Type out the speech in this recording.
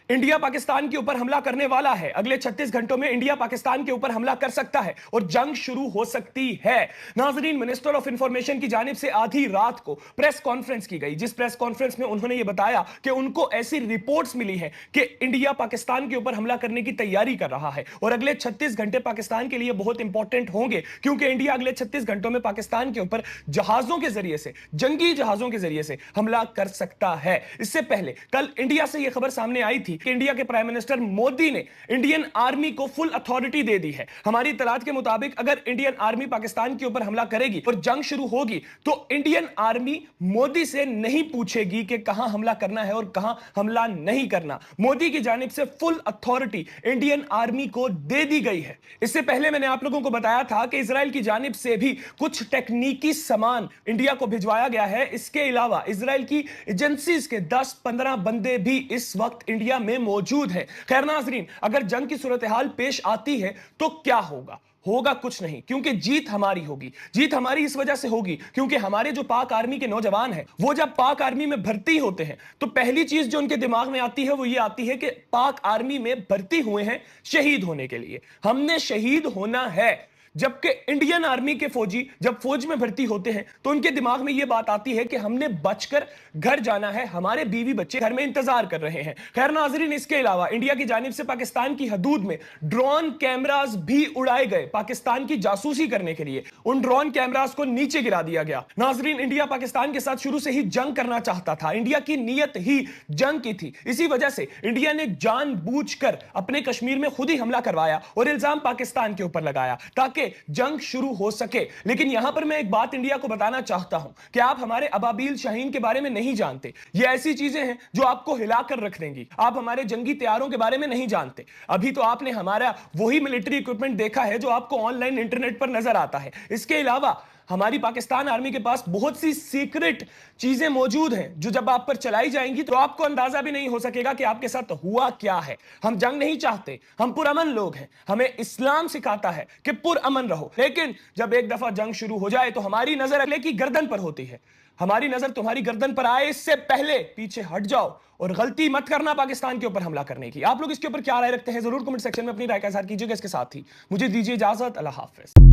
India Pakistan के ऊपर हमला करने वाला है। अगले 36 घंटों में इंडिया पाकिस्तान के ऊपर हमला कर सकता है और जंग शुरू हो सकती है। नाजरीन, मिनिस्टर ऑफ इंफॉर्मेशन की जानिब से आधी रात को प्रेस कॉन्फ्रेंस की गई, जिस प्रेस कॉन्फ्रेंस में उन्होंने यह बताया कि उनको ऐसी रिपोर्ट्स मिली है कि इंडिया पाकिस्तान के ऊपर हमला करने की तैयारी कर रहा है और अगले 36 घंटे पाकिस्तान के लिए बहुत इंपॉर्टेंट होंगे, क्योंकि इंडिया अगले 36 घंटों में पाकिस्तान के ऊपर जहाजों के जरिए से, जंगी जहाजों के जरिए से हमला कर सकता है। इससे पहले कल इंडिया से यह खबर सामने आई थी कि इंडिया के प्राइम मिनिस्टर मोदी ने इंडियन आर्मी को फुल अथॉरिटी दे दी है। हमारी इत्तलात के मुताबिक अगर इंडियन आर्मी पाकिस्तान के ऊपर हमला करेगी और जंग शुरू होगी तो इंडियन आर्मी मोदी से नहीं पूछेगी कि कहां हमला करना है और कहां हमला नहीं करना। मोदी की जानिब से फुल अथॉरिटी इंडियन आर्मी को दे दी गई है। इससे पहले मैंने आप लोगों को बताया था कि इजराइल की जानिब से भी कुछ टेक्निकी सामान इंडिया को भिजवाया गया है। इसके अलावा इजराइल की एजेंसीज के 10-15 बंदे भी इस वक्त इंडिया में मौजूद है। खैर नाजरीन, अगर जंग की सूरत हाल पेश आती है तो क्या होगा? होगा कुछ नहीं, क्योंकि जीत हमारी होगी। जीत हमारी इस वजह से होगी क्योंकि हमारे जो पाक आर्मी के नौजवान हैं, वो जब पाक आर्मी में भर्ती होते हैं तो पहली चीज जो उनके दिमाग में आती है वो ये आती है कि पाक आर्मी में भर्ती हुए हैं शहीद होने के लिए, हमने शहीद होना है। जबकि इंडियन आर्मी के फौजी जब फौज में भर्ती होते हैं तो उनके दिमाग में यह बात आती है कि हमने बचकर घर जाना है, हमारे बीवी बच्चे घर में इंतजार कर रहे हैं। खैर नाजरीन, इसके अलावा इंडिया की जानिब से पाकिस्तान की हदूद में ड्रोन कैमरास भी उड़ाए गए पाकिस्तान की जासूसी करने के लिए। उन ड्रोन कैमरास को नीचे गिरा दिया गया। नाजरीन, इंडिया पाकिस्तान के साथ शुरू से ही जंग करना चाहता था। इंडिया की नीयत ही जंग की थी। इसी वजह से इंडिया ने जानबूझकर अपने कश्मीर में खुद ही हमला करवाया और इल्जाम पाकिस्तान के ऊपर लगाया ताकि जंग शुरू हो सके। लेकिन यहां पर मैं एक बात इंडिया को बताना चाहता हूं कि आप हमारे अबाबील शाहीन के बारे में नहीं जानते। ये ऐसी चीजें हैं जो आपको हिलाकर रख देंगी। आप हमारे जंगी तैयारों के बारे में नहीं जानते। अभी तो आपने हमारा वही मिलिट्री इक्विपमेंट देखा है जो आपको ऑनलाइन इंटरनेट पर नजर आता है। इसके अलावा हमारी पाकिस्तान आर्मी के पास बहुत सी सीक्रेट चीजें मौजूद हैं जो जब आप पर चलाई जाएंगी तो आपको अंदाजा भी नहीं हो सकेगा कि आपके साथ हुआ क्या है। हम जंग नहीं चाहते, हम पुरअमन लोग हैं। हमें इस्लाम सिखाता है कि पुरअमन रहो, लेकिन जब एक दफा जंग शुरू हो जाए तो हमारी नजर अगले की गर्दन पर होती है। हमारी नजर तुम्हारी गर्दन पर आए इससे पहले पीछे हट जाओ और गलती मत करना पाकिस्तान के ऊपर हमला करने की। आप लोग इसके ऊपर क्या राय रखते हैं जरूर कमेंट सेक्शन में अपनी राय का इज़हार कीजिएगा। इसके साथ ही मुझे दीजिए इजाजत। अल्लाह हाफिज।